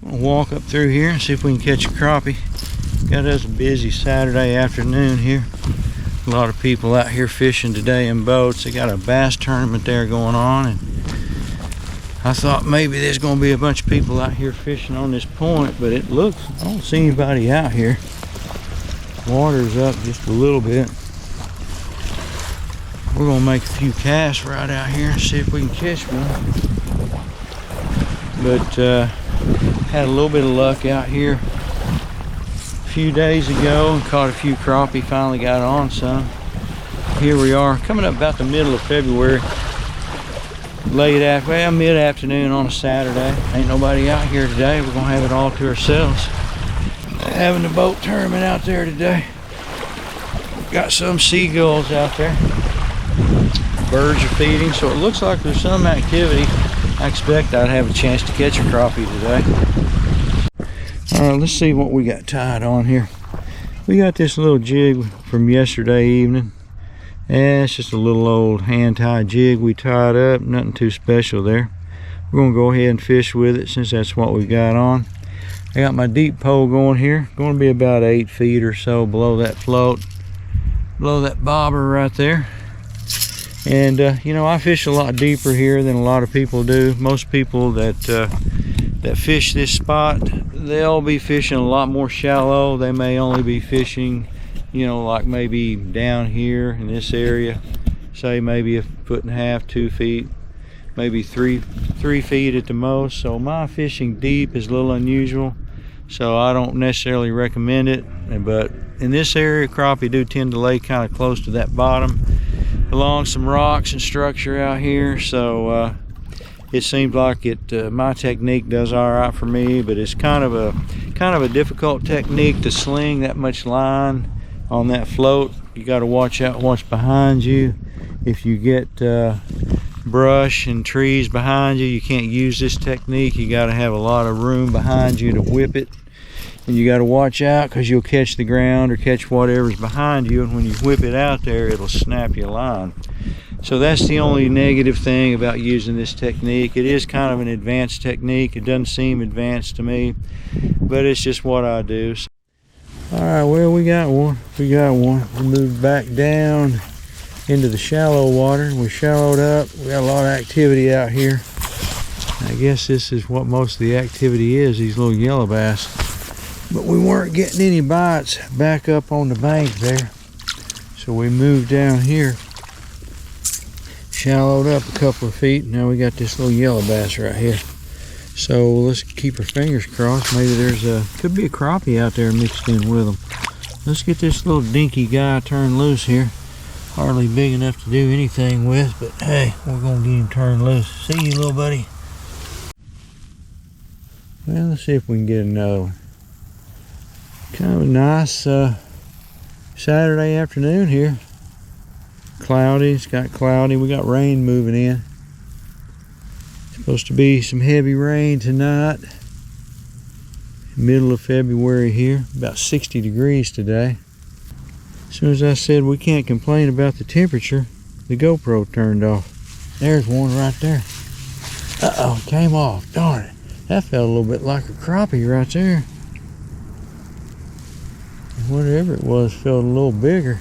We'll walk up through here and see if we can catch a crappie. Got us a busy Saturday afternoon here. A lot of people out here fishing today in boats. They got a bass tournament there going on, and I thought maybe there's going to be a bunch of people out here fishing on this point, but it looks, I don't see anybody out here. Water's up just a little bit. We're going to make a few casts right out here and see if we can catch one. But had a little bit of luck out here a few days ago and caught a few crappie, finally got on some. Here we are, coming up about the middle of February. Mid-afternoon on a Saturday. Ain't nobody out here today. We're gonna have it all to ourselves. Having the boat tournament out there today. Got some seagulls out there. Birds are feeding, so it looks like there's some activity. I expect I'd have a chance to catch a crappie today. All right, let's see what we got tied on here. We got this little jig from yesterday evening. Yeah, it's just a little old hand-tied jig we tied up, nothing too special there. We're gonna go ahead and fish with it since that's what we got on. I got my deep pole going here, going to be about 8 feet or so below that float, below that bobber right there. And you know, I fish a lot deeper here than a lot of people do. Most people that fish this spot, they'll be fishing a lot more shallow. They may only be fishing, you know, like maybe down here in this area, say maybe 1.5 feet, 2 feet, maybe three feet at the most. So my fishing deep is a little unusual, so I don't necessarily recommend it. But in this area, crappie do tend to lay kind of close to that bottom along some rocks and structure out here. So it seems like my technique does all right for me, but it's kind of a difficult technique to sling that much line on that float. You got to watch out what's behind you. If you get brush and trees behind you, you can't use this technique. You got to have a lot of room behind you to whip it, and you got to watch out because you'll catch the ground or catch whatever's behind you, and when you whip it out there, it'll snap your line. So that's the only negative thing about using this technique. It is kind of an advanced technique. It doesn't seem advanced to me, but it's just what I do. All right, well, we got one. We moved back down into the shallow water. We shallowed up. We got a lot of activity out here. I guess this is what most of the activity is, these little yellow bass. But we weren't getting any bites back up on the bank there. So we moved down here, shallowed up a couple of feet. Now we got this little yellow bass right here. So let's keep our fingers crossed. Maybe could be a crappie out there mixed in with them. Let's get this little dinky guy turned loose here. Hardly big enough to do anything with, but hey, we're gonna get him turned loose. See you, little buddy. Well, let's see if we can get another one. Kind of a nice Saturday afternoon here. Cloudy, it's got cloudy. We got rain moving in. Supposed to be some heavy rain tonight. Middle of February here, about 60 degrees today. As soon as I said we can't complain about the temperature, the GoPro turned off. There's one right there. Uh-oh, it came off, darn it. That felt a little bit like a crappie right there. Whatever it was felt a little bigger.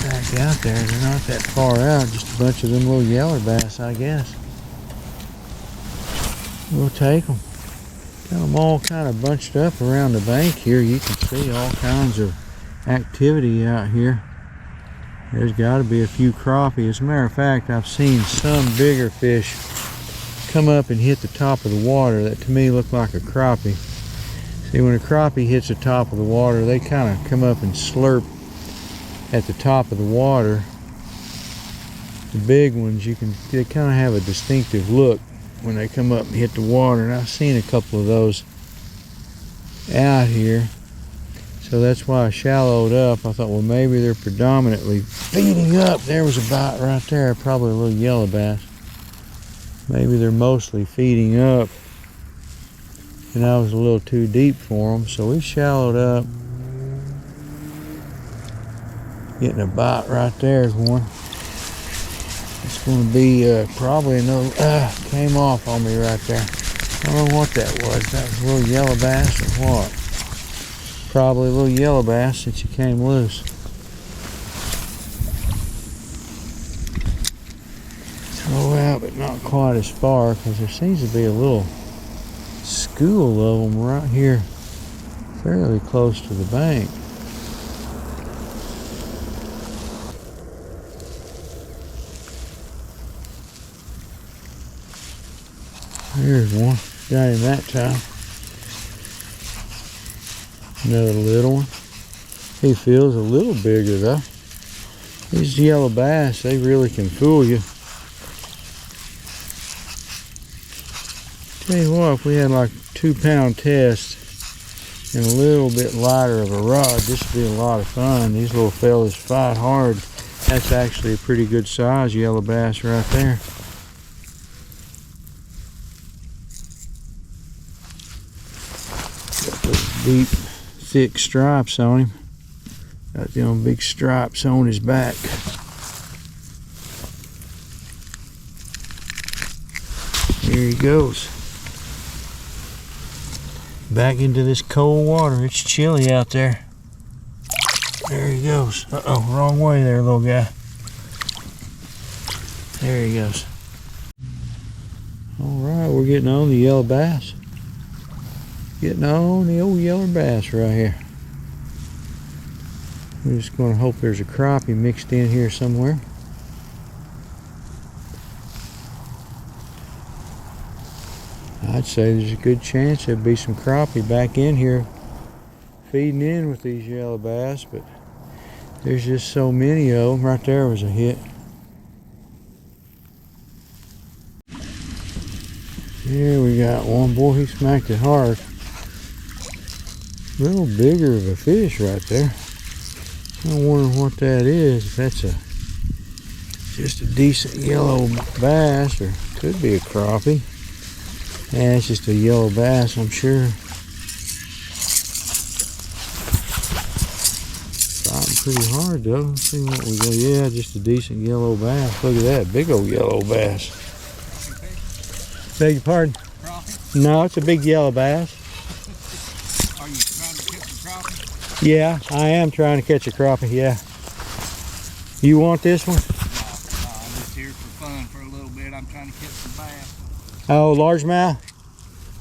Back out there, they're not that far out, just a bunch of them little yeller bass, I guess. We'll take them. Got them all kind of bunched up around the bank here. You can see all kinds of activity out here. There's got to be a few crappie. As a matter of fact, I've seen some bigger fish come up and hit the top of the water that to me look like a crappie. See, when a crappie hits the top of the water, they kind of come up and slurp at the top of the water. The big ones, they kind of have a distinctive look when they come up and hit the water, and I've seen a couple of those out here. So that's why I shallowed up. I thought, well, maybe they're predominantly feeding up. There was a bite right there, probably a little yellow bass. Maybe they're mostly feeding up, and I was a little too deep for them, so we shallowed up. Getting a bite right there is one. Let's Gonna be probably another, came off on me right there. I don't know what that was. That was a little yellow bass or what? Probably a little yellow bass since he came loose. Throw out, but not quite as far, because there seems to be a little school of them right here, fairly close to the bank. There's one. Got him that time. Another little one. He feels a little bigger though. These yellow bass, they really can fool you. Tell you what, if we had like a 2-pound test and a little bit lighter of a rod, this would be a lot of fun. These little fellas fight hard. That's actually a pretty good size yellow bass right there. Deep, thick stripes on him. Got them big stripes on his back. Here he goes. Back into this cold water. It's chilly out there. There he goes. Uh-oh, wrong way there, little guy. There he goes. All right, we're getting on the yellow bass. Getting on the old yellow bass right here. We're just going to hope there's a crappie mixed in here somewhere. I'd say there's a good chance there'll be some crappie back in here feeding in with these yellow bass, but there's just so many of them. Right there was a hit. Here we got one. Boy, he smacked it hard. A little bigger of a fish right there. I'm wondering what that is. If that's just a decent yellow bass, or could be a crappie. Yeah, it's just a yellow bass, I'm sure. Fighting pretty hard though. Let's see what we got. Yeah, just a decent yellow bass. Look at that, big old yellow bass. Beg your pardon? Crappie? No, it's a big yellow bass. Are you trying to catch a crappie? Yeah, I am trying to catch a crappie, yeah. You want this one? No, I'm just here for fun for a little bit. I'm trying to catch some bass. Oh, largemouth?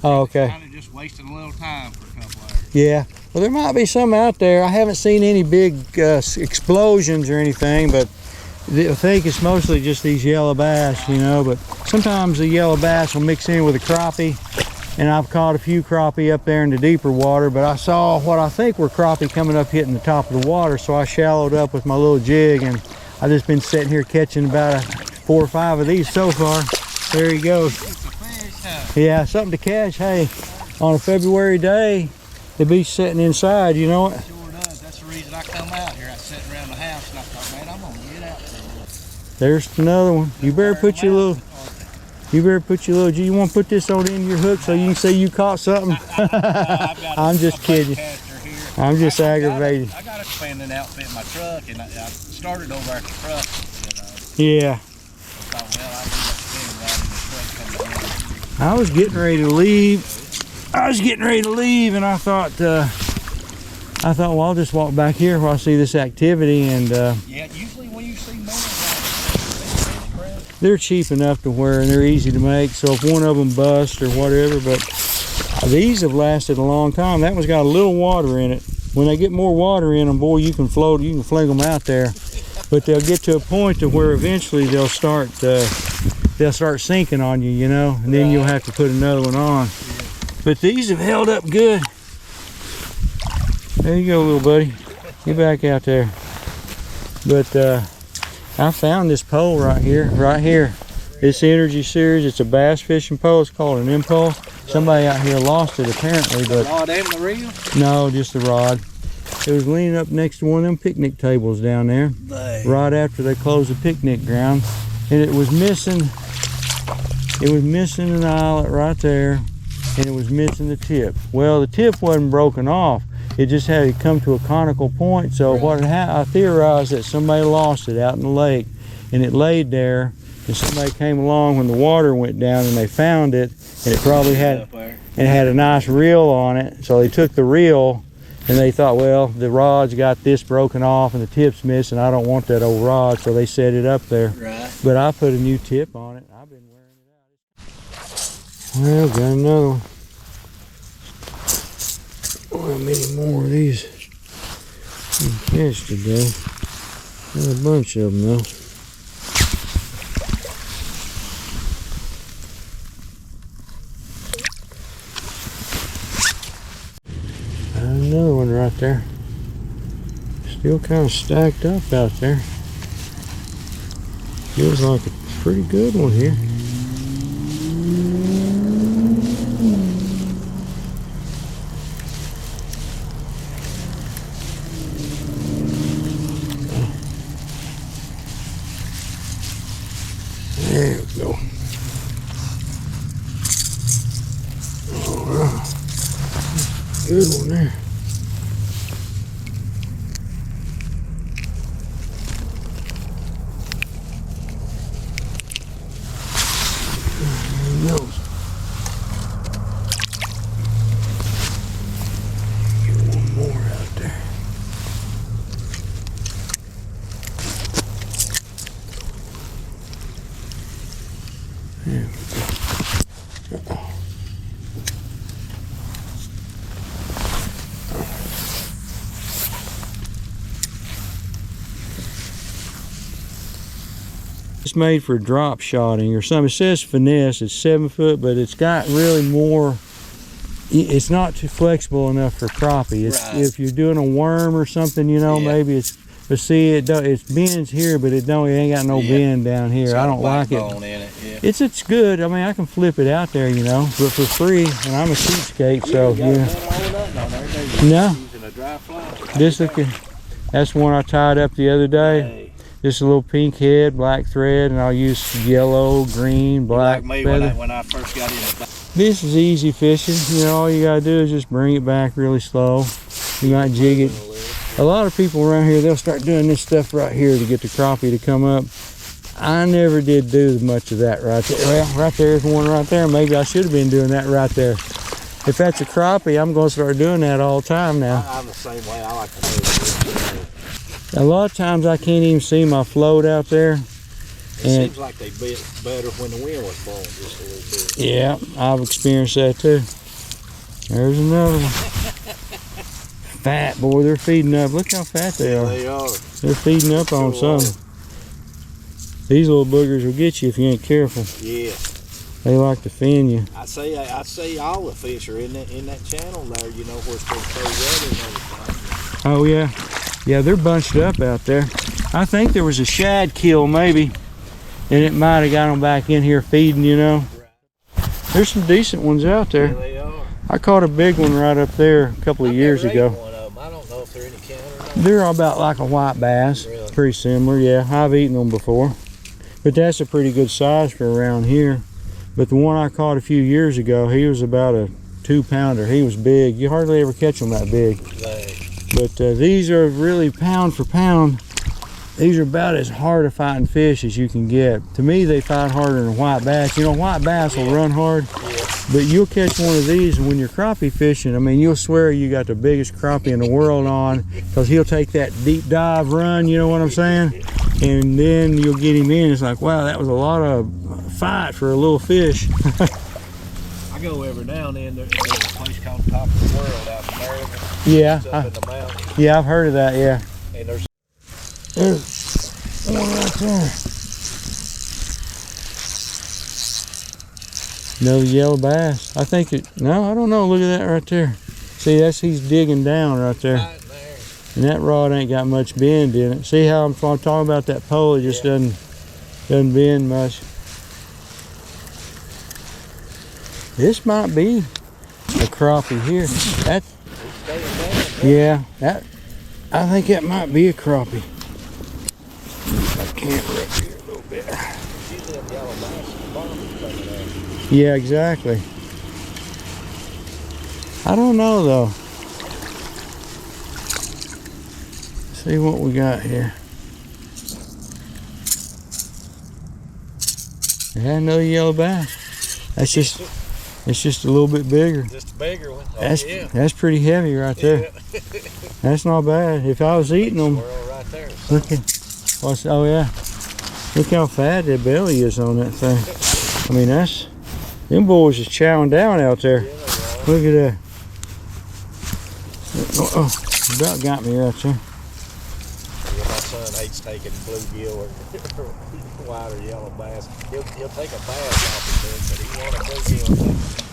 Oh, okay. Kind of just wasting a little time for a couple hours. Yeah. Well, there might be some out there. I haven't seen any big explosions or anything, but I think it's mostly just these yellow bass, you know. But sometimes the yellow bass will mix in with a crappie, and I've caught a few crappie up there in the deeper water, but I saw what I think were crappie coming up hitting the top of the water, so I shallowed up with my little jig, and I've just been sitting here catching about 4 or 5 of these so far. There he goes. Yeah, something to catch. Hey, on a February day, to be sitting inside, you know what? Sure does. That's the reason I come out here. I sit around the house and I thought, man, I'm gonna get out there. There's another one. You better put your little. You want to put this on the end of your hook so you can say you caught something? I'm just kidding. I'm just aggravated. I got a expanding outfit in my truck, and I started over at the truck. You know. Yeah. Thought, well, I'll leave that spinning rod in the truck coming in. I was getting ready to leave. And I thought, well, I'll just walk back here where I see this activity, and yeah, usually when you see more, they're cheap enough to where they're easy to make. So if one of them busts or whatever, but these have lasted a long time. That one's got a little water in it. When they get more water in them, boy, you can fling them out there. But they'll get to a point to where eventually they'll start sinking on you, you know, and then you'll have to put another one on. But these have held up good. There you go, little buddy. Get back out there. But I found this pole right here. This Energy Series, it's a bass fishing pole. It's called an Impulse. Somebody out here lost it apparently, but rod and the reel? No, just the rod. It was leaning up next to one of them picnic tables down there, right after they closed the picnic ground, and it was missing an eyelet right there, and it was missing the tip. Well, the tip wasn't broken off. It just had to come to a conical point. So what I theorized that somebody lost it out in the lake, and it laid there, and somebody came along when the water went down and they found it, and it probably had a nice reel on it. So they took the reel and they thought, well, the rod's got this broken off and the tip's missing. I don't want that old rod, so they set it up there. Right. But I put a new tip on it. I've been wearing it out. Well, got another one. Oh, how many more of these fish today? Got a bunch of them though. Another one right there. Still kind of stacked up out there. Feels like a pretty good one here. There we go. All right. Good one there. There he goes. Get one more out there. There we go. Uh-oh. It's made for drop shotting or something. It says finesse, it's 7 foot, but it's got really more, it's not too flexible enough for crappie. It's, right. If you're doing a worm or something, you know, maybe it's, but see, it bends here, but it ain't got no bend down here. I don't like it. It's good. I mean, I can flip it out there, you know, but for free, and I'm a cheapskate, so, yeah. No. This that's one I tied up the other day. Just a little pink head, black thread, and I'll use yellow, green, black feather. When I first got in. This is easy fishing. You know, all you gotta do is just bring it back really slow. You might jig it. A lot of people around here, they'll start doing this stuff right here to get the crappie to come up. I never did do much of that right there. Well, right there's one right there. Maybe I should have been doing that right there. If that's a crappie, I'm gonna start doing that all the time now. I'm the same way. I like to do it. A lot of times I can't even see my float out there. It seems like they bit better when the wind was blowing just a little bit. Yeah, I've experienced that too. There's another one. Fat boy, they're feeding up. Look how fat they are. They are. They're feeding up on something. These little boogers will get you if you ain't careful. Yeah. They like to fin you. I see all the fish are in that channel there, you know, where it's supposed to weather and everything. Oh yeah. Yeah, they're bunched up out there. I think there was a shad kill maybe, and it might have got them back in here feeding, you know. There's some decent ones out there. Yeah, they are. I caught a big one right up there a couple of years ago. One of them. I don't know if they're any count or not. They're about like a white bass. Really? Pretty similar, yeah. I've eaten them before. But that's a pretty good size for around here. But the one I caught a few years ago, he was about a 2-pounder. He was big. You hardly ever catch them that big. But these are really pound for pound. These are about as hard a fighting fish as you can get. To me, they fight harder than a white bass. You know, white bass will run hard, but you'll catch one of these, and when you're crappie fishing, I mean, you'll swear you got the biggest crappie in the world on, because he'll take that deep dive run, you know what I'm saying? And then you'll get him in. It's like, wow, that was a lot of fight for a little fish. I go every now and then. There's a place called Top of the World out in America. Yeah, It's up in the mountains. yeah, I've heard of that. Yeah. And there's one right there. Another yellow bass. I think it. No, I don't know. Look at that right there. See, he's digging down right there. right there. And that rod ain't got much bend in it. See how I'm talking about that pole? It just doesn't bend much. This might be a crappie here. I think that might be a crappie. I can't rub here a little bit. Yeah, exactly. I don't know though. See what we got here. Yeah, another yellow bass. That's just, it's just a little bit bigger. Just a bigger one. Oh, That's yeah. that's pretty heavy right there. Yeah. That's not bad. If I was eating them, Squirrel right there. look at, what's, oh yeah, look how fat that belly is on that thing. I mean, that's, them boys is chowing down out there. Yeah, Look at that. Oh, about got me right there. yeah, my son hates taking bluegill or white or yellow bass. He'll take a bass off his head, but he wants a bluegill.